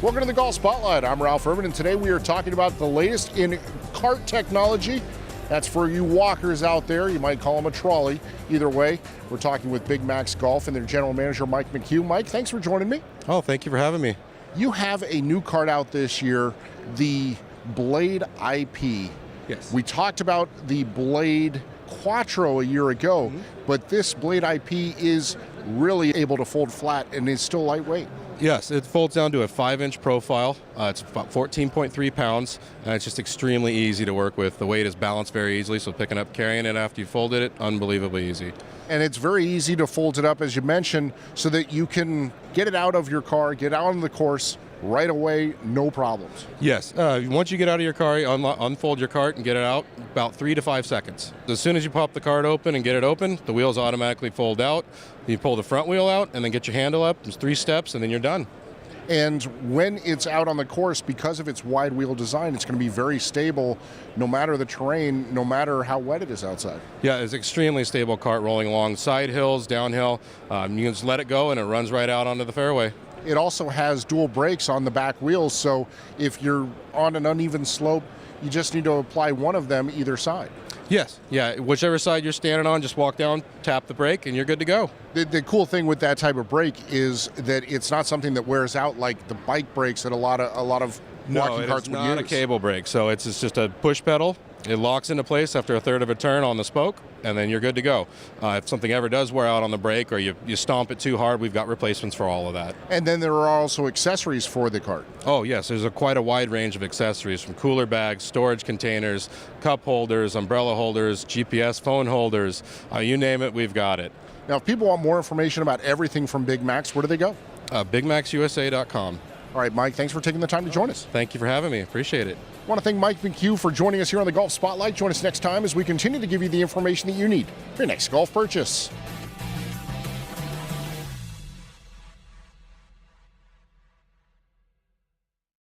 Welcome to the Golf Spotlight. I'm Ralph IRVIN, and today we are talking about the latest in cart technology. That's for you walkers out there. You might call them a trolley. Either way, we're talking with Big Max Golf and their general manager, Mike McHugh. Mike, thanks for joining me. Oh, thank you for having me. You have a new cart out this year, the Blade IP. Yes. We talked about the Blade Quattro a year ago, but this Blade IP is really able to fold flat and is still lightweight. Yes, it folds down to a 5-inch profile. It's about 14.3 pounds, and it's just extremely easy to work with. The weight is balanced very easily, so picking up, carrying it after you folded it, unbelievably easy. And it's very easy to fold it up, as you mentioned, so that you can get it out of your car, get out on the course right away, no problems. Yes, once you get out of your car, you unfold your cart and get it out about 3 to 5 seconds. As soon as you pop the cart open and get it open, the wheels automatically fold out. You pull the front wheel out and then get your handle up. There's 3 steps and then you're done. And when it's out on the course, because of its wide wheel design, it's going to be very stable no matter the terrain, no matter how wet it is outside. Yeah, it's extremely stable cart rolling along side hills, downhill. You can just let it go and it runs right out onto the fairway. It also has dual brakes on the back wheels, so if you're on an uneven slope, you just need to apply one of them either side. Yes, yeah, whichever side you're standing on, just walk down, tap the brake, and you're good to go. The cool thing with that type of brake is that it's not something that wears out like the bike brakes that a lot of walking carts would use. No, it's not a cable brake, so it's just a push pedal. It locks into place after a third of a turn on the spoke, and then you're good to go. If something ever does wear out on the brake or you stomp it too hard, we've got replacements for all of that. And then there are also accessories for the cart. Oh yes, there's quite a wide range of accessories, from cooler bags, storage containers, cup holders, umbrella holders, GPS phone holders, you name it, we've got it. Now, if people want more information about everything from Big Max, where do they go? BigMaxUSA.com. All right, Mike, thanks for taking the time to join us. Thank you for having me. Appreciate it. I want to thank Mike McHugh for joining us here on the Golf Spotlight. Join us next time as we continue to give you the information that you need for your next golf purchase.